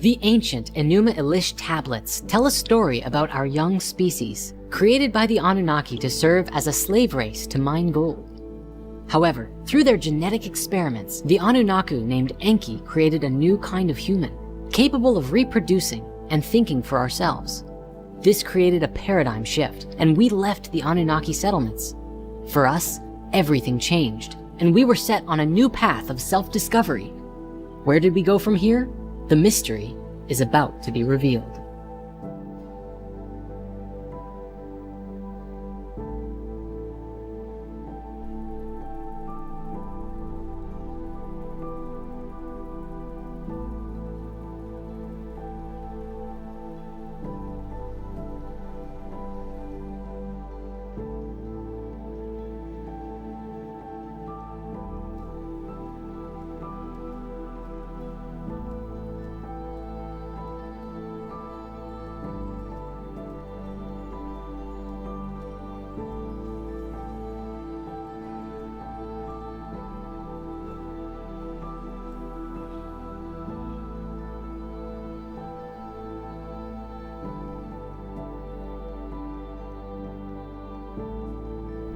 The ancient Enuma Elish tablets tell a story about our young species, created by the Anunnaki to serve as a slave race to mine gold. However, through their genetic experiments, the Anunnaki named Enki created a new kind of human, capable of reproducing and thinking for ourselves. This created a paradigm shift, and we left the Anunnaki settlements. For us, everything changed, and we were set on a new path of self-discovery. Where did we go from here? The mystery is about to be revealed.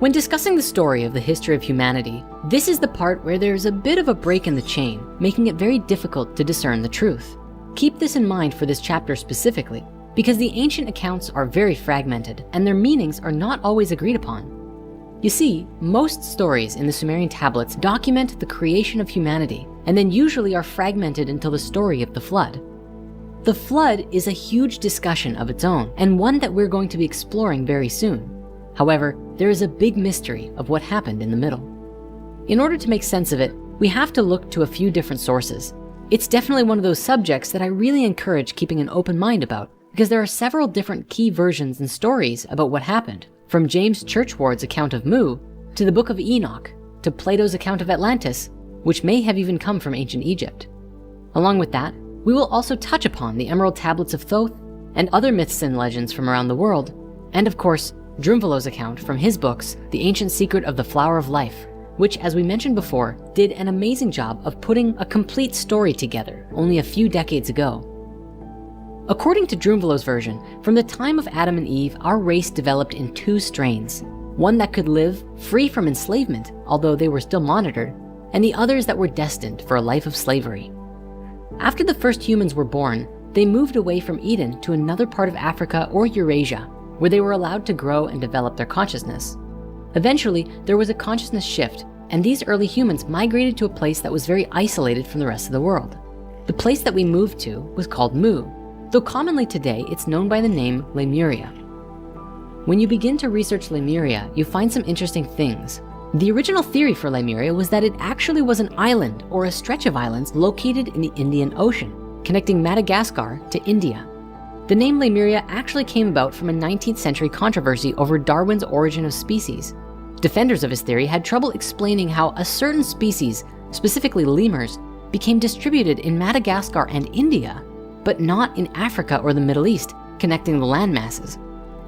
When discussing the story of the history of humanity, this is the part where there's a bit of a break in the chain, making it very difficult to discern the truth. Keep this in mind for this chapter specifically, because the ancient accounts are very fragmented and their meanings are not always agreed upon. You see, most stories in the Sumerian tablets document the creation of humanity and then usually are fragmented until the story of the flood. The flood is a huge discussion of its own and one that we're going to be exploring very soon. However, there is a big mystery of what happened in the middle. In order to make sense of it, we have to look to a few different sources. It's definitely one of those subjects that I really encourage keeping an open mind about, because there are several different key versions and stories about what happened, from James Churchward's account of Mu, to the Book of Enoch, to Plato's account of Atlantis, which may have even come from ancient Egypt. Along with that, we will also touch upon the Emerald Tablets of Thoth and other myths and legends from around the world, and of course, Drunvalo's account from his books, The Ancient Secret of the Flower of Life, which, as we mentioned before, did an amazing job of putting a complete story together only a few decades ago. According to Drunvalo's version, from the time of Adam and Eve, our race developed in two strains, one that could live free from enslavement, although they were still monitored, and the others that were destined for a life of slavery. After the first humans were born, they moved away from Eden to another part of Africa or Eurasia, where they were allowed to grow and develop their consciousness. Eventually, there was a consciousness shift, and these early humans migrated to a place that was very isolated from the rest of the world. The place that we moved to was called Mu, though commonly today it's known by the name Lemuria. When you begin to research Lemuria, you find some interesting things. The original theory for Lemuria was that it actually was an island or a stretch of islands located in the Indian Ocean, connecting Madagascar to India. The name Lemuria actually came about from a 19th century controversy over Darwin's origin of species. Defenders of his theory had trouble explaining how a certain species, specifically lemurs, became distributed in Madagascar and India, but not in Africa or the Middle East, connecting the land masses.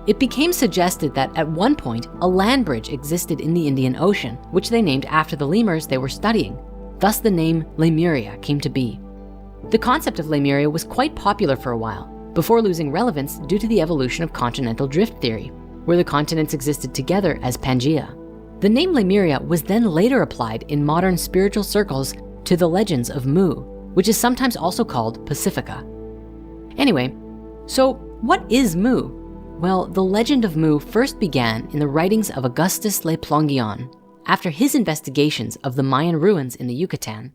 It became suggested that at one point, a land bridge existed in the Indian Ocean, which they named after the lemurs they were studying. Thus the name Lemuria came to be. The concept of Lemuria was quite popular for a while, before losing relevance due to the evolution of continental drift theory, where the continents existed together as Pangaea. The name Lemuria was then later applied in modern spiritual circles to the legends of Mu, which is sometimes also called Pacifica. Anyway, so what is Mu? Well, the legend of Mu first began in the writings of Augustus Le Plongeon after his investigations of the Mayan ruins in the Yucatan.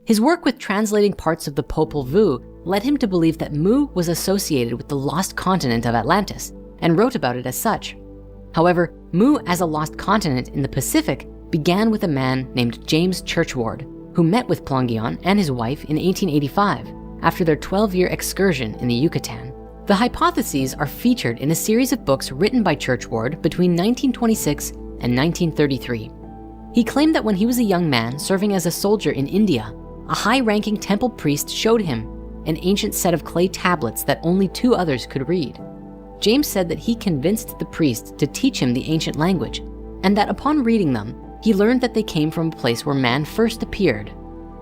His work with translating parts of the Popol Vuh led him to believe that Mu was associated with the lost continent of Atlantis and wrote about it as such. However, Mu as a lost continent in the Pacific began with a man named James Churchward, who met with Plongeon and his wife in 1885 after their 12-year excursion in the Yucatan. The hypotheses are featured in a series of books written by Churchward between 1926 and 1933. He claimed that when he was a young man serving as a soldier in India, a high-ranking temple priest showed him an ancient set of clay tablets that only two others could read. James said that he convinced the priest to teach him the ancient language, and that upon reading them, he learned that they came from a place where man first appeared,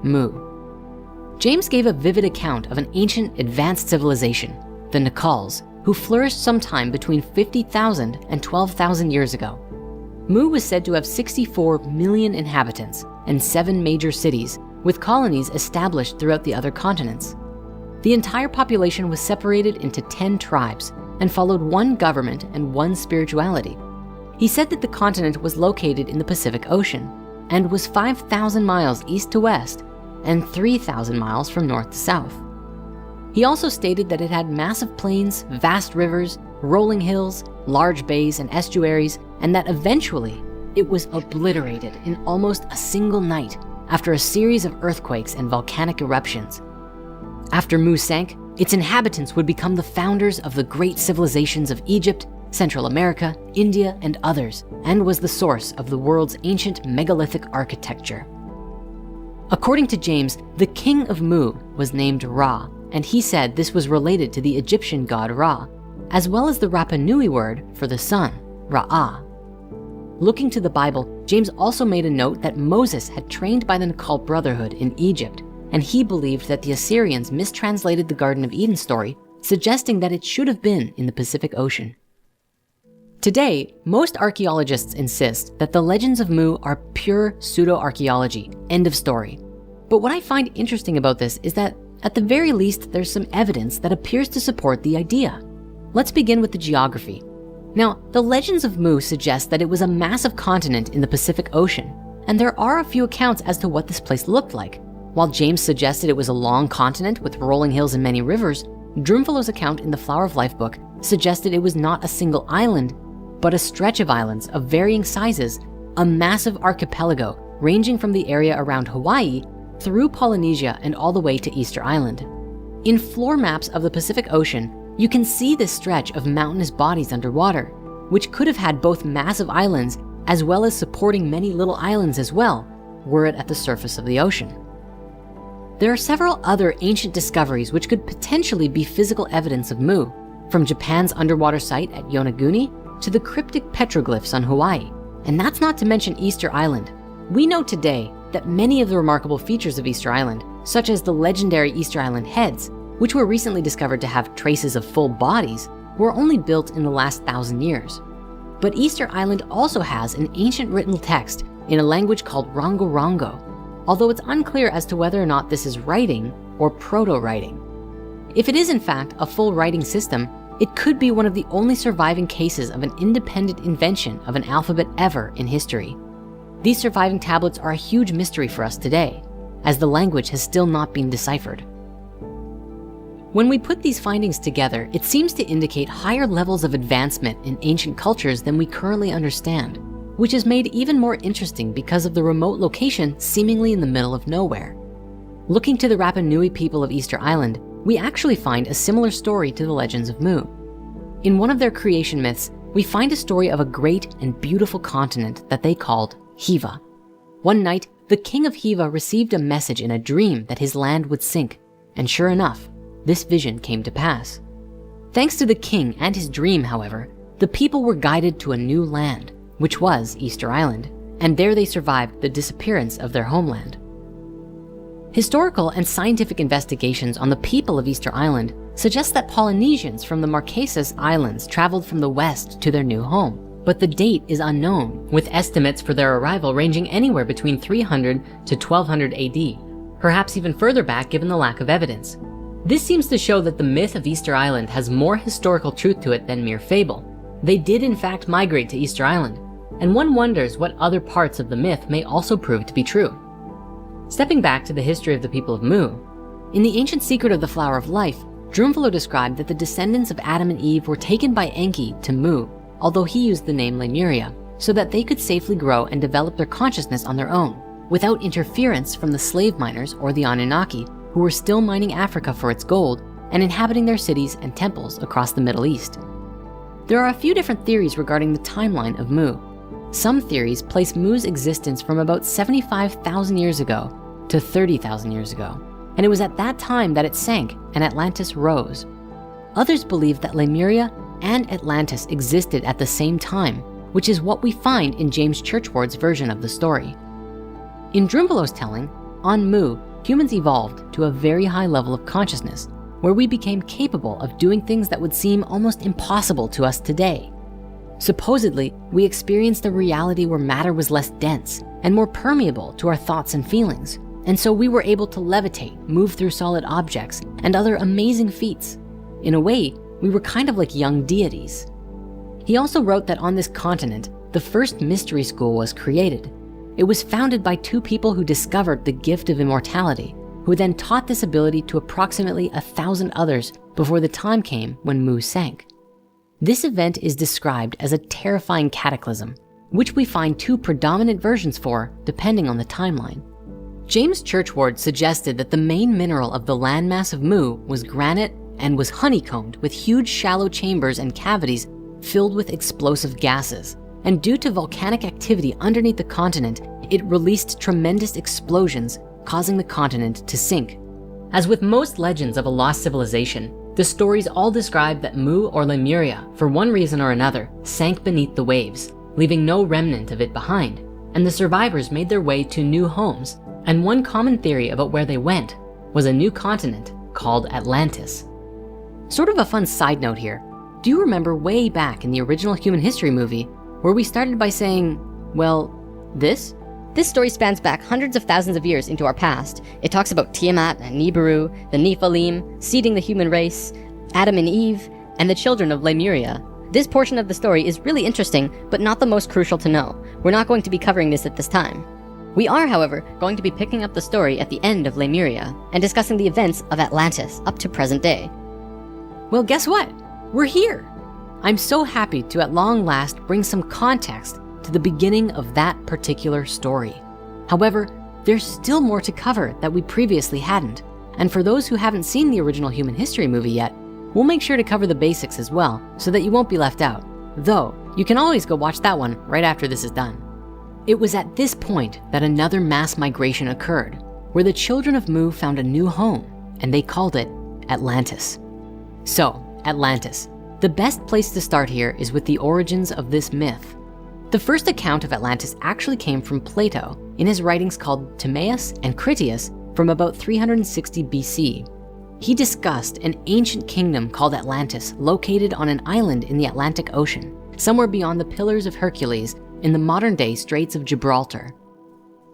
Mu. James gave a vivid account of an ancient advanced civilization, the Nakals, who flourished sometime between 50,000 and 12,000 years ago. Mu was said to have 64 million inhabitants and 7 major cities, with colonies established throughout the other continents. The entire population was separated into 10 tribes and followed one government and one spirituality. He said that the continent was located in the Pacific Ocean and was 5,000 miles east to west and 3,000 miles from north to south. He also stated that it had massive plains, vast rivers, rolling hills, large bays and estuaries, and that eventually it was obliterated in almost a single night after a series of earthquakes and volcanic eruptions. After Mu sank, its inhabitants would become the founders of the great civilizations of Egypt, Central America, India, and others, and was the source of the world's ancient megalithic architecture. According to James, the king of Mu was named Ra, and he said this was related to the Egyptian god Ra, as well as the Rapa Nui word for the sun, Ra'ah. Looking to the Bible, James also made a note that Moses had trained by the Nakal Brotherhood in Egypt, and he believed that the Assyrians mistranslated the Garden of Eden story, suggesting that it should have been in the Pacific Ocean. Today, most archaeologists insist that the legends of Mu are pure pseudo-archaeology, end of story. But what I find interesting about this is that at the very least, there's some evidence that appears to support the idea. Let's begin with the geography. Now, the legends of Mu suggest that it was a massive continent in the Pacific Ocean, and there are a few accounts as to what this place looked like. While James suggested it was a long continent with rolling hills and many rivers, Drumvalo's account in the Flower of Life book suggested it was not a single island, but a stretch of islands of varying sizes, a massive archipelago ranging from the area around Hawaii through Polynesia and all the way to Easter Island. In floor maps of the Pacific Ocean, you can see this stretch of mountainous bodies underwater, which could have had both massive islands as well as supporting many little islands as well, were it at the surface of the ocean. There are several other ancient discoveries which could potentially be physical evidence of Mu, from Japan's underwater site at Yonaguni to the cryptic petroglyphs on Hawaii. And that's not to mention Easter Island. We know today that many of the remarkable features of Easter Island, such as the legendary Easter Island heads, which were recently discovered to have traces of full bodies, were only built in the last 1,000 years. But Easter Island also has an ancient written text in a language called Rongo Rongo, although it's unclear as to whether or not this is writing or proto-writing. If it is in fact a full writing system, it could be one of the only surviving cases of an independent invention of an alphabet ever in history. These surviving tablets are a huge mystery for us today, as the language has still not been deciphered. When we put these findings together, it seems to indicate higher levels of advancement in ancient cultures than we currently understand, which is made even more interesting because of the remote location seemingly in the middle of nowhere. Looking to the Rapa Nui people of Easter Island, we actually find a similar story to the legends of Mu. In one of their creation myths, we find a story of a great and beautiful continent that they called Hiva. One night, the king of Hiva received a message in a dream that his land would sink, and sure enough, this vision came to pass. Thanks to the king and his dream, however, the people were guided to a new land, which was Easter Island, and there they survived the disappearance of their homeland. Historical and scientific investigations on the people of Easter Island suggest that Polynesians from the Marquesas Islands traveled from the west to their new home, but the date is unknown, with estimates for their arrival ranging anywhere between 300 to 1200 AD, perhaps even further back given the lack of evidence. This seems to show that the myth of Easter Island has more historical truth to it than mere fable. They did in fact migrate to Easter Island, and one wonders what other parts of the myth may also prove to be true. Stepping back to the history of the people of Mu, in the ancient secret of the Flower of Life, Drumvalo described that the descendants of Adam and Eve were taken by Enki to Mu, although he used the name Lemuria, so that they could safely grow and develop their consciousness on their own, without interference from the slave miners or the Anunnaki, who were still mining Africa for its gold and inhabiting their cities and temples across the Middle East. There are a few different theories regarding the timeline of Mu. Some theories place Mu's existence from about 75,000 years ago to 30,000 years ago, and it was at that time that it sank and Atlantis rose. Others believe that Lemuria and Atlantis existed at the same time, which is what we find in James Churchward's version of the story. In Drumvalo's telling, on Mu, humans evolved to a very high level of consciousness where we became capable of doing things that would seem almost impossible to us today. Supposedly, we experienced a reality where matter was less dense and more permeable to our thoughts and feelings. And so we were able to levitate, move through solid objects, and other amazing feats. In a way, we were kind of like young deities. He also wrote that on this continent, the first mystery school was created. It was founded by two people who discovered the gift of immortality, who then taught this ability to approximately 1,000 others before the time came when Mu sank. This event is described as a terrifying cataclysm, which we find two predominant versions for depending on the timeline. James Churchward suggested that the main mineral of the landmass of Mu was granite and was honeycombed with huge shallow chambers and cavities filled with explosive gases. And due to volcanic activity underneath the continent, it released tremendous explosions, causing the continent to sink. As with most legends of a lost civilization, the stories all describe that Mu or Lemuria, for one reason or another, sank beneath the waves, leaving no remnant of it behind, and the survivors made their way to new homes. And one common theory about where they went was a new continent called Atlantis. Sort of a fun side note here. Do you remember way back in the original human history movie where we started by saying, well, this? This story spans back hundreds of thousands of years into our past. It talks about Tiamat and Nibiru, the Nephilim, seeding the human race, Adam and Eve, and the children of Lemuria. This portion of the story is really interesting, but not the most crucial to know. We're not going to be covering this at this time. We are, however, going to be picking up the story at the end of Lemuria and discussing the events of Atlantis up to present day. Well, guess what? We're here. I'm so happy to at long last bring some context to the beginning of that particular story. However, there's still more to cover that we previously hadn't. And for those who haven't seen the original human history movie yet, we'll make sure to cover the basics as well so that you won't be left out. Though, you can always go watch that one right after this is done. It was at this point that another mass migration occurred, where the children of Mu found a new home, and they called it Atlantis. So, Atlantis. The best place to start here is with the origins of this myth. The first account of Atlantis actually came from Plato in his writings called Timaeus and Critias from about 360 BC. He discussed an ancient kingdom called Atlantis located on an island in the Atlantic Ocean, somewhere beyond the Pillars of Hercules in the modern-day Straits of Gibraltar.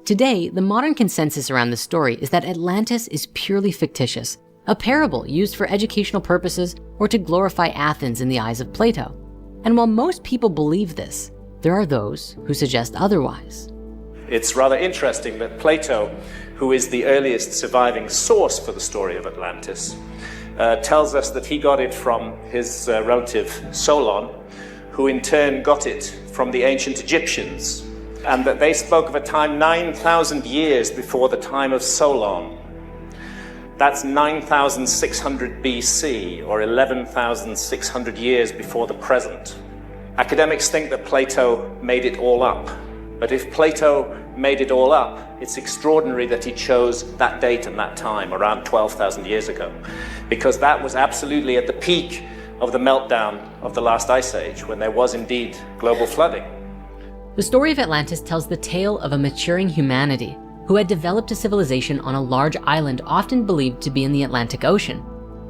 Today, the modern consensus around this story is that Atlantis is purely fictitious, a parable used for educational purposes or to glorify Athens in the eyes of Plato. And while most people believe this, there are those who suggest otherwise. It's rather interesting that Plato, who is the earliest surviving source for the story of Atlantis, tells us that he got it from his relative Solon, who in turn got it from the ancient Egyptians, and that they spoke of a time 9,000 years before the time of Solon. That's 9,600 BC, or 11,600 years before the present. Academics think that Plato made it all up. But if Plato made it all up, it's extraordinary that he chose that date and that time, around 12,000 years ago, because that was absolutely at the peak of the meltdown of the last ice age, when there was indeed global flooding. The story of Atlantis tells the tale of a maturing humanity who had developed a civilization on a large island often believed to be in the Atlantic Ocean.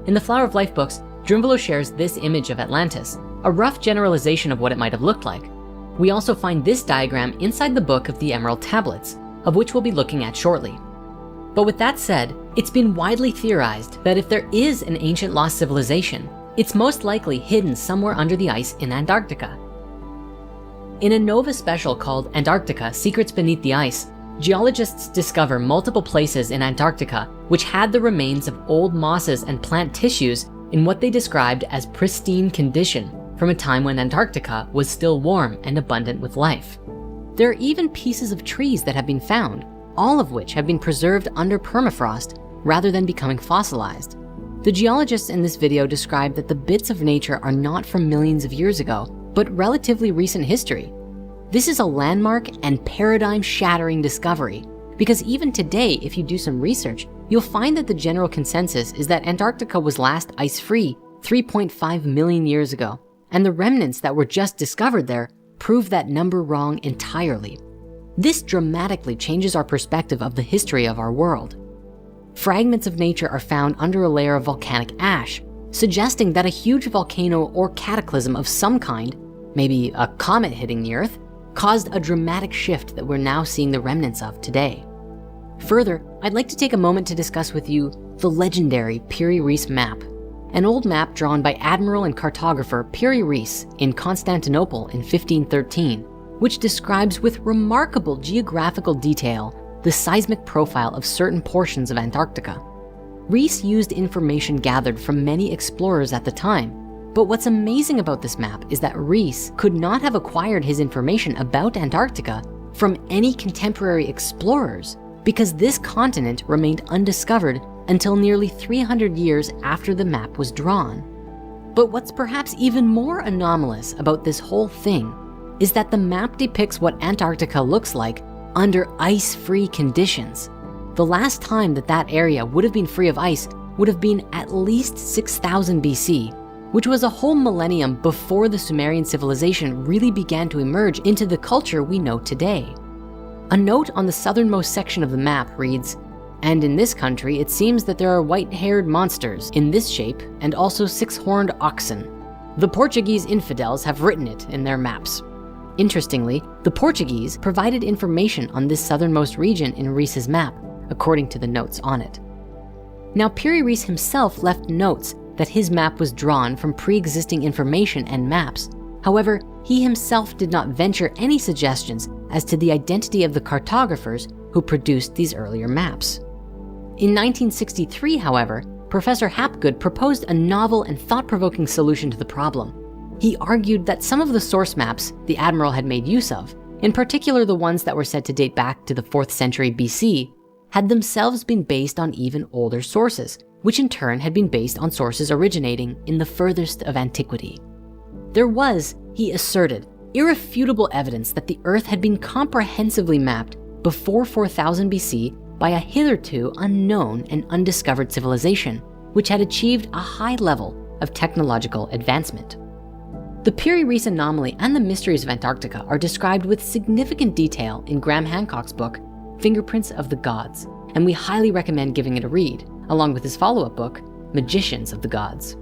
In the Flower of Life books, Drunvalo shares this image of Atlantis, a rough generalization of what it might have looked like. We also find this diagram inside the Book of the Emerald Tablets, of which we'll be looking at shortly. But with that said, it's been widely theorized that if there is an ancient lost civilization, it's most likely hidden somewhere under the ice in Antarctica. In a Nova special called Antarctica: Secrets Beneath the Ice, geologists discover multiple places in Antarctica which had the remains of old mosses and plant tissues in what they described as pristine condition from a time when Antarctica was still warm and abundant with life. There are even pieces of trees that have been found, all of which have been preserved under permafrost rather than becoming fossilized. The geologists in this video describe that the bits of nature are not from millions of years ago, but relatively recent history. This is a landmark and paradigm-shattering discovery, because even today, if you do some research, you'll find that the general consensus is that Antarctica was last ice-free 3.5 million years ago, and the remnants that were just discovered there prove that number wrong entirely. This dramatically changes our perspective of the history of our world. fragments of nature are found under a layer of volcanic ash, suggesting that a huge volcano or cataclysm of some kind, maybe a comet hitting the Earth, caused a dramatic shift that we're now seeing the remnants of today. Further, I'd like to take a moment to discuss with you the legendary Piri-Reis map, an old map drawn by admiral and cartographer Piri-Reis in Constantinople in 1513, which describes with remarkable geographical detail the seismic profile of certain portions of Antarctica. Reis used information gathered from many explorers at the time, but what's amazing about this map is that Reis could not have acquired his information about Antarctica from any contemporary explorers, because this continent remained undiscovered until nearly 300 years after the map was drawn. But what's perhaps even more anomalous about this whole thing is that the map depicts what Antarctica looks like under ice-free conditions. The last time that area would have been free of ice would have been at least 6000 BC, which was a whole millennium before the Sumerian civilization really began to emerge into the culture we know today. A note on the southernmost section of the map reads, "And in this country, it seems that there are white-haired monsters in this shape and also 6-horned oxen. The Portuguese infidels have written it in their maps." Interestingly, the Portuguese provided information on this southernmost region in Reis's map, according to the notes on it. Now, Piri-Reis himself left notes that his map was drawn from pre-existing information and maps. However, he himself did not venture any suggestions as to the identity of the cartographers who produced these earlier maps. In 1963, however, Professor Hapgood proposed a novel and thought-provoking solution to the problem. He argued that some of the source maps the admiral had made use of, in particular the ones that were said to date back to the 4th century BC, had themselves been based on even older sources, which in turn had been based on sources originating in the furthest of antiquity. There was, he asserted, irrefutable evidence that the Earth had been comprehensively mapped before 4000 BC by a hitherto unknown and undiscovered civilization, which had achieved a high level of technological advancement. The Piri-Reis anomaly and the mysteries of Antarctica are described with significant detail in Graham Hancock's book, Fingerprints of the Gods, and we highly recommend giving it a read, along with his follow-up book, Magicians of the Gods.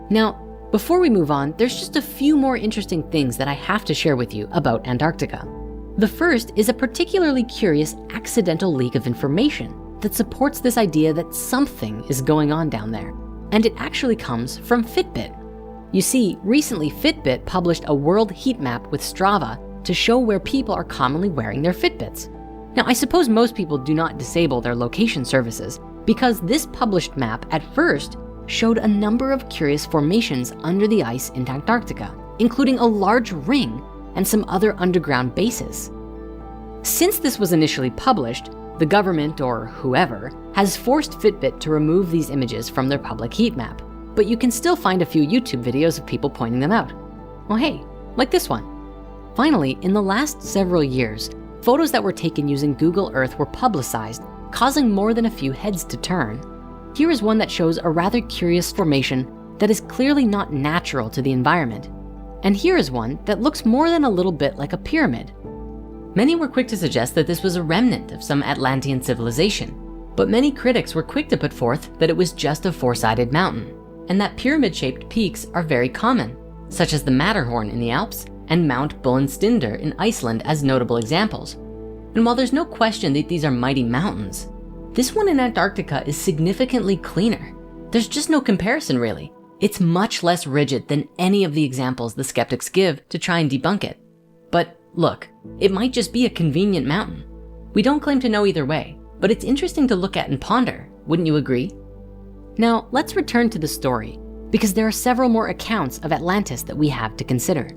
Now, before we move on, there's just a few more interesting things that I have to share with you about Antarctica. The first is a particularly curious accidental leak of information that supports this idea that something is going on down there, and it actually comes from Fitbit. You see, recently Fitbit published a world heat map with Strava to show where people are commonly wearing their Fitbits. Now, I suppose most people do not disable their location services because this published map at first showed a number of curious formations under the ice in Antarctica, including a large ring and some other underground bases. Since this was initially published, the government or whoever has forced Fitbit to remove these images from their public heat map, but you can still find a few YouTube videos of people pointing them out. Well, hey, like this one. Finally, in the last several years, photos that were taken using Google Earth were publicized, causing more than a few heads to turn. Here is one that shows a rather curious formation that is clearly not natural to the environment. And here is one that looks more than a little bit like a pyramid. Many were quick to suggest that this was a remnant of some Atlantean civilization, but many critics were quick to put forth that it was just a four-sided mountain, and that pyramid-shaped peaks are very common, such as the Matterhorn in the Alps and Mount Bullenstinder in Iceland as notable examples. And while there's no question that these are mighty mountains, this one in Antarctica is significantly cleaner. There's just no comparison really. It's much less rigid than any of the examples the skeptics give to try and debunk it. But look, it might just be a convenient mountain. We don't claim to know either way, but it's interesting to look at and ponder, wouldn't you agree? Now, let's return to the story, because there are several more accounts of Atlantis that we have to consider.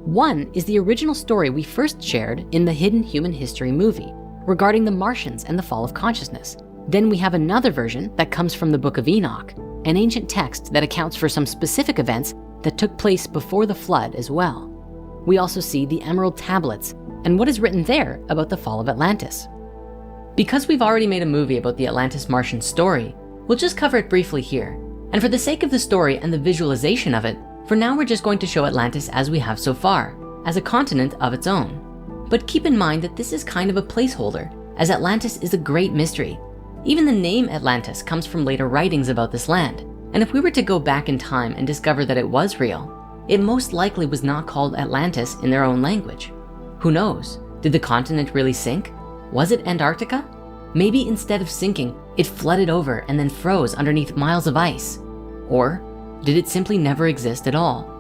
One is the original story we first shared in the Hidden Human History movie regarding the Martians and the fall of consciousness. Then we have another version that comes from the Book of Enoch, an ancient text that accounts for some specific events that took place before the flood as well. We also see the Emerald Tablets and what is written there about the fall of Atlantis. Because we've already made a movie about the Atlantis Martian story, we'll just cover it briefly here. And for the sake of the story and the visualization of it, for now we're just going to show Atlantis as we have so far, as a continent of its own. But keep in mind that this is kind of a placeholder, as Atlantis is a great mystery, Even the name Atlantis comes from later writings about this land. And if we were to go back in time and discover that it was real, it most likely was not called Atlantis in their own language. Who knows? Did the continent really sink? Was it Antarctica? Maybe instead of sinking, it flooded over and then froze underneath miles of ice. Or did it simply never exist at all?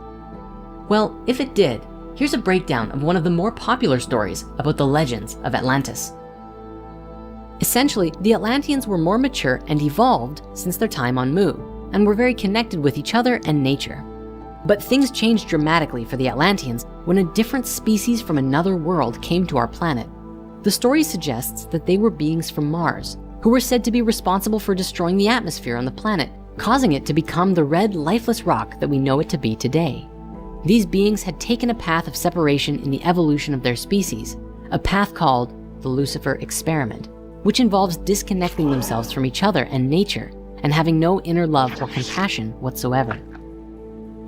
Well, if it did, here's a breakdown of one of the more popular stories about the legends of Atlantis. Essentially, the Atlanteans were more mature and evolved since their time on Mu, and were very connected with each other and nature. But things changed dramatically for the Atlanteans when a different species from another world came to our planet. The story suggests that they were beings from Mars, who were said to be responsible for destroying the atmosphere on the planet, causing it to become the red, lifeless rock that we know it to be today. These beings had taken a path of separation in the evolution of their species, a path called the Lucifer experiment, which involves disconnecting themselves from each other and nature and having no inner love or compassion whatsoever.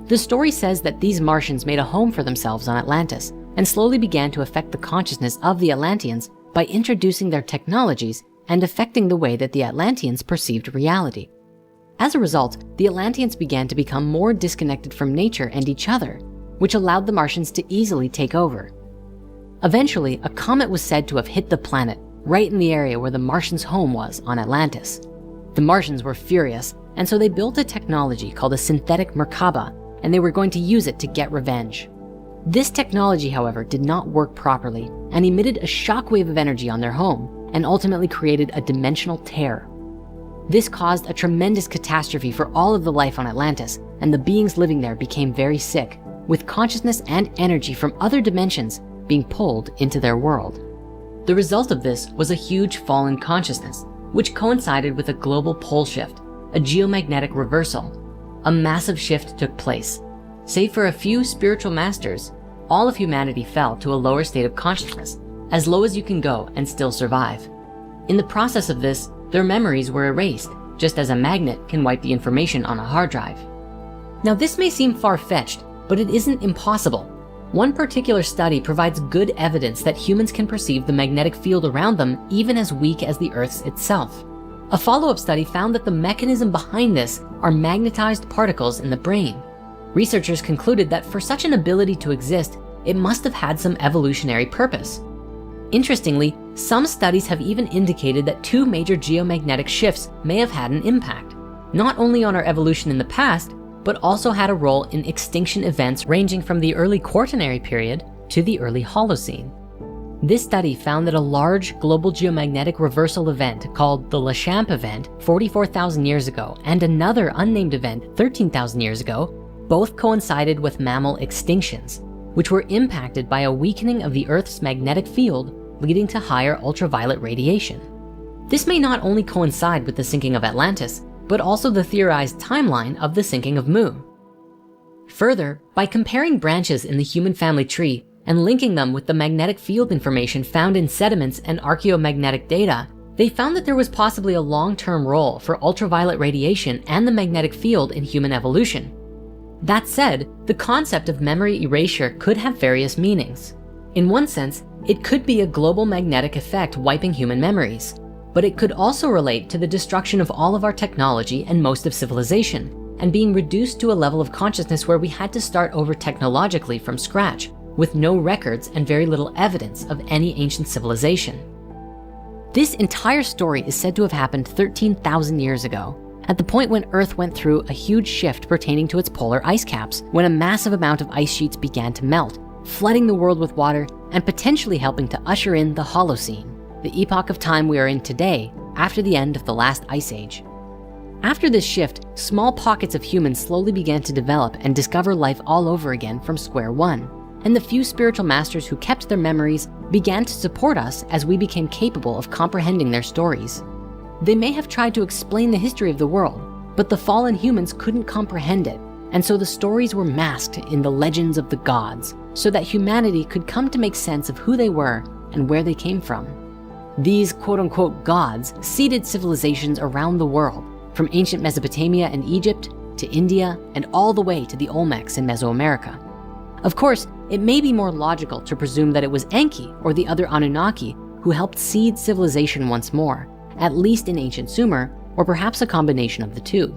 The story says that these Martians made a home for themselves on Atlantis and slowly began to affect the consciousness of the Atlanteans by introducing their technologies and affecting the way that the Atlanteans perceived reality. As a result, the Atlanteans began to become more disconnected from nature and each other, which allowed the Martians to easily take over. Eventually, a comet was said to have hit the planet right in the area where the Martians' home was on Atlantis. The Martians were furious, and so they built a technology called a synthetic Merkaba, and they were going to use it to get revenge. This technology, however, did not work properly and emitted a shockwave of energy on their home and ultimately created a dimensional tear. This caused a tremendous catastrophe for all of the life on Atlantis, and the beings living there became very sick, with consciousness and energy from other dimensions being pulled into their world. The result of this was a huge fall in consciousness, which coincided with a global pole shift, a geomagnetic reversal. A massive shift took place. Save for a few spiritual masters, all of humanity fell to a lower state of consciousness, as low as you can go and still survive. In the process of this, their memories were erased, just as a magnet can wipe the information on a hard drive. Now this may seem far-fetched, but it isn't impossible. One particular study provides good evidence that humans can perceive the magnetic field around them even as weak as the Earth's itself. A follow-up study found that the mechanism behind this are magnetized particles in the brain. Researchers concluded that for such an ability to exist, it must have had some evolutionary purpose. Interestingly, some studies have even indicated that two major geomagnetic shifts may have had an impact, not only on our evolution in the past, but also had a role in extinction events ranging from the early Quaternary period to the early Holocene. This study found that a large global geomagnetic reversal event called the Lechamp event 44,000 years ago and another unnamed event 13,000 years ago both coincided with mammal extinctions, which were impacted by a weakening of the Earth's magnetic field, leading to higher ultraviolet radiation. This may not only coincide with the sinking of Atlantis, but also the theorized timeline of the sinking of Mu. Further, by comparing branches in the human family tree and linking them with the magnetic field information found in sediments and archaeomagnetic data, they found that there was possibly a long-term role for ultraviolet radiation and the magnetic field in human evolution. That said, the concept of memory erasure could have various meanings. In one sense, it could be a global magnetic effect wiping human memories, but it could also relate to the destruction of all of our technology and most of civilization, and being reduced to a level of consciousness where we had to start over technologically from scratch, with no records and very little evidence of any ancient civilization. This entire story is said to have happened 13,000 years ago, at the point when Earth went through a huge shift pertaining to its polar ice caps, when a massive amount of ice sheets began to melt, flooding the world with water and potentially helping to usher in the Holocene, the epoch of time we are in today after the end of the last ice age. After this shift, small pockets of humans slowly began to develop and discover life all over again from square one, and the few spiritual masters who kept their memories began to support us as we became capable of comprehending their stories. They may have tried to explain the history of the world, but the fallen humans couldn't comprehend it, and so the stories were masked in the legends of the gods, so that humanity could come to make sense of who they were and where they came from. These quote-unquote gods seeded civilizations around the world, from ancient Mesopotamia and Egypt to India and all the way to the Olmecs in Mesoamerica. Of course, it may be more logical to presume that it was Enki or the other Anunnaki who helped seed civilization once more, at least in ancient Sumer, or perhaps a combination of the two.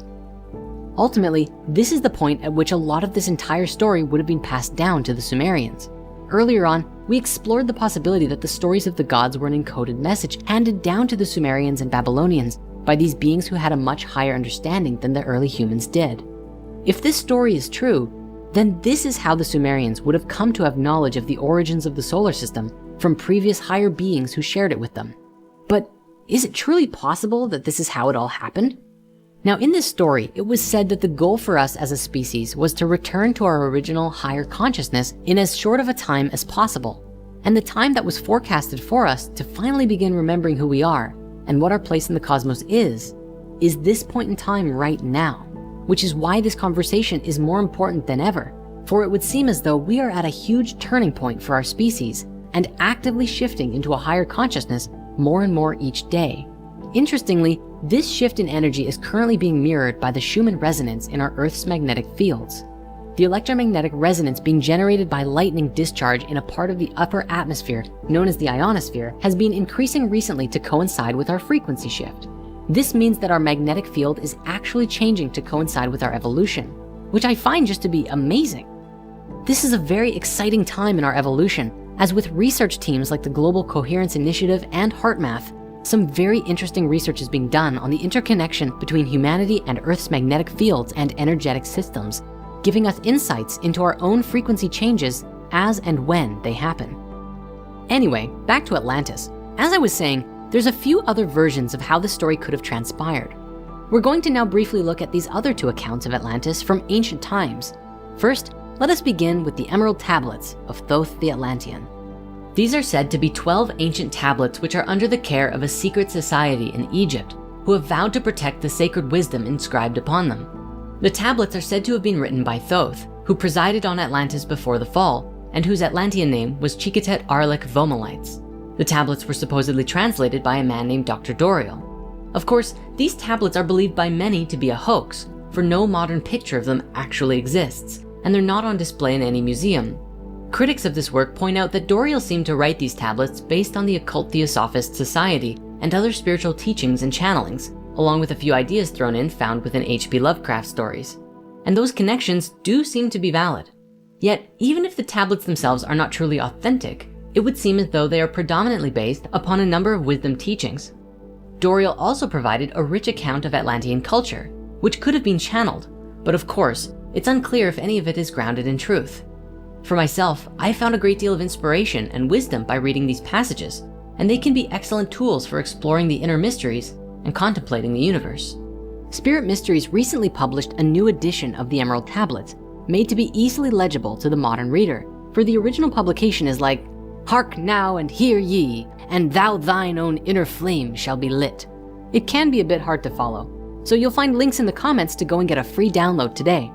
Ultimately, this is the point at which a lot of this entire story would have been passed down to the Sumerians. Earlier on, we explored the possibility that the stories of the gods were an encoded message handed down to the Sumerians and Babylonians by these beings who had a much higher understanding than the early humans did. If this story is true, then this is how the Sumerians would have come to have knowledge of the origins of the solar system from previous higher beings who shared it with them. But is it truly possible that this is how it all happened? Now, in this story, it was said that the goal for us as a species was to return to our original higher consciousness in as short of a time as possible. And the time that was forecasted for us to finally begin remembering who we are and what our place in the cosmos is this point in time right now, which is why this conversation is more important than ever, for it would seem as though we are at a huge turning point for our species and actively shifting into a higher consciousness more and more each day. Interestingly, this shift in energy is currently being mirrored by the Schumann resonance in our Earth's magnetic fields. The electromagnetic resonance being generated by lightning discharge in a part of the upper atmosphere, known as the ionosphere, has been increasing recently to coincide with our frequency shift. This means that our magnetic field is actually changing to coincide with our evolution, which I find just to be amazing. This is a very exciting time in our evolution, as with research teams like the Global Coherence Initiative and HeartMath, some very interesting research is being done on the interconnection between humanity and Earth's magnetic fields and energetic systems, giving us insights into our own frequency changes as and when they happen. Anyway, back to Atlantis. As I was saying, there's a few other versions of how the story could have transpired. We're going to now briefly look at these other two accounts of Atlantis from ancient times. First, let us begin with the Emerald Tablets of Thoth the Atlantean. These are said to be 12 ancient tablets which are under the care of a secret society in Egypt, who have vowed to protect the sacred wisdom inscribed upon them. The tablets are said to have been written by Thoth, who presided on Atlantis before the fall, and whose Atlantean name was Chikatet Arlik Vomalites. The tablets were supposedly translated by a man named Dr. Doriel. Of course, these tablets are believed by many to be a hoax, for no modern picture of them actually exists, and they're not on display in any museum. Critics of this work point out that Doriel seemed to write these tablets based on the occult Theosophist society and other spiritual teachings and channelings, along with a few ideas thrown in found within H.P. Lovecraft stories. And those connections do seem to be valid. Yet, even if the tablets themselves are not truly authentic, it would seem as though they are predominantly based upon a number of wisdom teachings. Doriel also provided a rich account of Atlantean culture, which could have been channeled, but of course, it's unclear if any of it is grounded in truth. For myself, I found a great deal of inspiration and wisdom by reading these passages, and they can be excellent tools for exploring the inner mysteries and contemplating the universe. Spirit Mysteries recently published a new edition of the Emerald Tablets, made to be easily legible to the modern reader, for the original publication is like, "Hark now and hear ye, and thou thine own inner flame shall be lit." It can be a bit hard to follow, so you'll find links in the comments to go and get a free download today.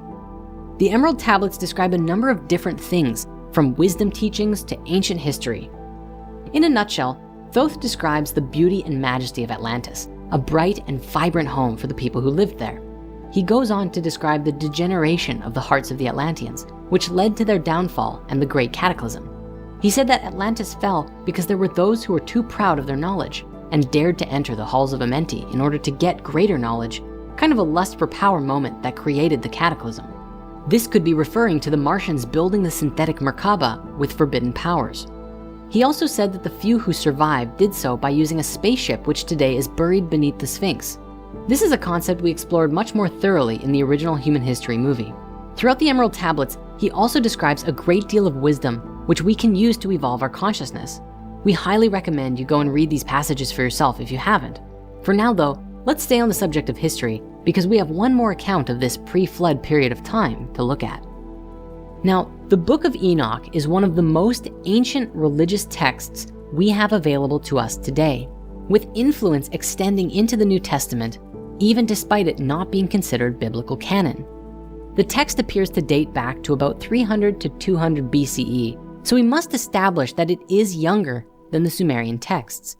The Emerald Tablets describe a number of different things, from wisdom teachings to ancient history. In a nutshell, Thoth describes the beauty and majesty of Atlantis, a bright and vibrant home for the people who lived there. He goes on to describe the degeneration of the hearts of the Atlanteans, which led to their downfall and the Great Cataclysm. He said that Atlantis fell because there were those who were too proud of their knowledge and dared to enter the halls of Amenti in order to get greater knowledge, kind of a lust for power moment that created the cataclysm. This could be referring to the Martians building the synthetic Merkaba with forbidden powers. He also said that the few who survived did so by using a spaceship which today is buried beneath the Sphinx. This is a concept we explored much more thoroughly in the original Human History movie. Throughout the Emerald Tablets, he also describes a great deal of wisdom which we can use to evolve our consciousness. We highly recommend you go and read these passages for yourself if you haven't. For now though, let's stay on the subject of history because we have one more account of this pre-flood period of time to look at. Now, the Book of Enoch is one of the most ancient religious texts we have available to us today, with influence extending into the New Testament, even despite it not being considered biblical canon. The text appears to date back to about 300 to 200 BCE, so we must establish that it is younger than the Sumerian texts.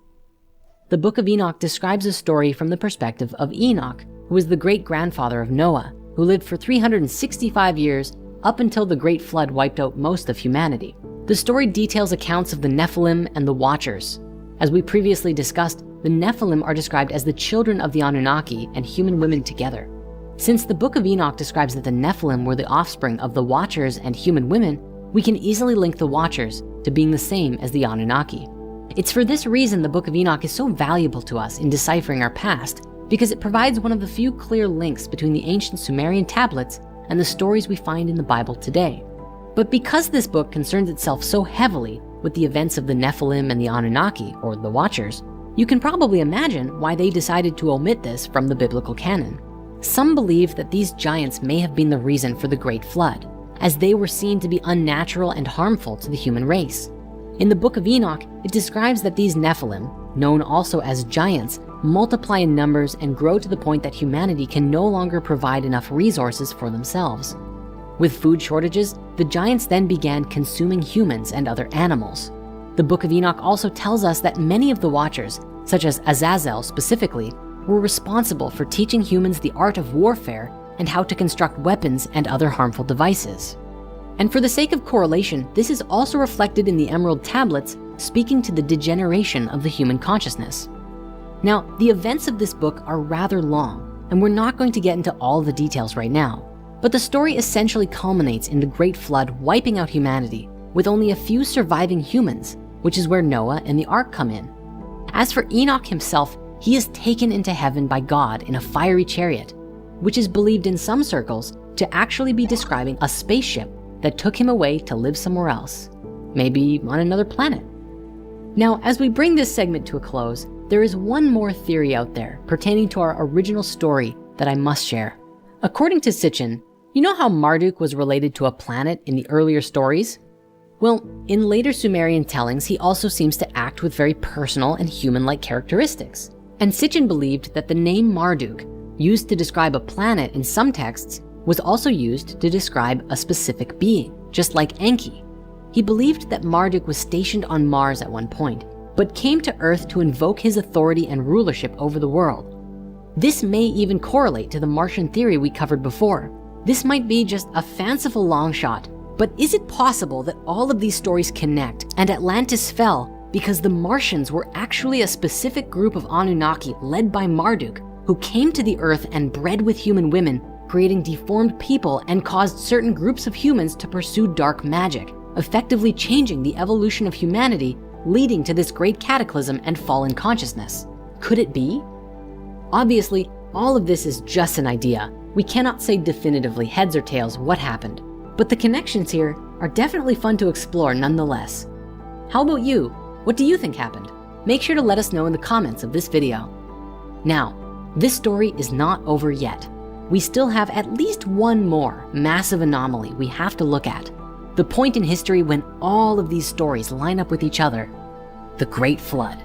The Book of Enoch describes a story from the perspective of Enoch, who was the great-grandfather of Noah, who lived for 365 years up until the Great Flood wiped out most of humanity. The story details accounts of the Nephilim and the Watchers. As we previously discussed, the Nephilim are described as the children of the Anunnaki and human women together. Since the Book of Enoch describes that the Nephilim were the offspring of the Watchers and human women, we can easily link the Watchers to being the same as the Anunnaki. It's for this reason the Book of Enoch is so valuable to us in deciphering our past, because it provides one of the few clear links between the ancient Sumerian tablets and the stories we find in the Bible today. But because this book concerns itself so heavily with the events of the Nephilim and the Anunnaki, or the Watchers, you can probably imagine why they decided to omit this from the biblical canon. Some believe that these giants may have been the reason for the Great Flood, as they were seen to be unnatural and harmful to the human race. In the Book of Enoch, it describes that these Nephilim, known also as giants, multiply in numbers and grow to the point that humanity can no longer provide enough resources for themselves. With food shortages, the giants then began consuming humans and other animals. The Book of Enoch also tells us that many of the Watchers, such as Azazel specifically, were responsible for teaching humans the art of warfare and how to construct weapons and other harmful devices. And for the sake of correlation, this is also reflected in the Emerald Tablets, speaking to the degeneration of the human consciousness. Now, the events of this book are rather long, and we're not going to get into all the details right now, but the story essentially culminates in the Great Flood wiping out humanity, with only a few surviving humans, which is where Noah and the Ark come in. As for Enoch himself, he is taken into heaven by God in a fiery chariot, which is believed in some circles to actually be describing a spaceship that took him away to live somewhere else, maybe on another planet. Now, as we bring this segment to a close, there is one more theory out there pertaining to our original story that I must share. According to Sitchin, you know how Marduk was related to a planet in the earlier stories? Well, in later Sumerian tellings, he also seems to act with very personal and human-like characteristics. And Sitchin believed that the name Marduk, used to describe a planet in some texts, was also used to describe a specific being, just like Enki. He believed that Marduk was stationed on Mars at one point, but came to Earth to invoke his authority and rulership over the world. This may even correlate to the Martian theory we covered before. This might be just a fanciful long shot, but is it possible that all of these stories connect and Atlantis fell because the Martians were actually a specific group of Anunnaki led by Marduk, who came to the Earth and bred with human women, creating deformed people and caused certain groups of humans to pursue dark magic, effectively changing the evolution of humanity, leading to this great cataclysm and fallen consciousness? Could it be? Obviously, all of this is just an idea. We cannot say definitively heads or tails what happened, but the connections here are definitely fun to explore nonetheless. How about you? What do you think happened? Make sure to let us know in the comments of this video. Now, this story is not over yet. We still have at least one more massive anomaly we have to look at. The point in history when all of these stories line up with each other, the Great Flood.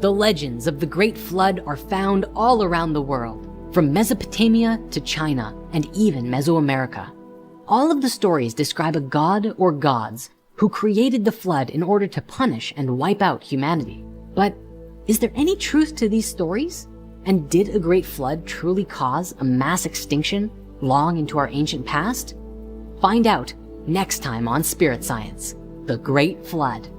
The legends of the Great Flood are found all around the world, from Mesopotamia to China and even Mesoamerica. All of the stories describe a god or gods who created the flood in order to punish and wipe out humanity. But is there any truth to these stories? And did a great flood truly cause a mass extinction long into our ancient past? Find out next time on Spirit Science, the Great Flood.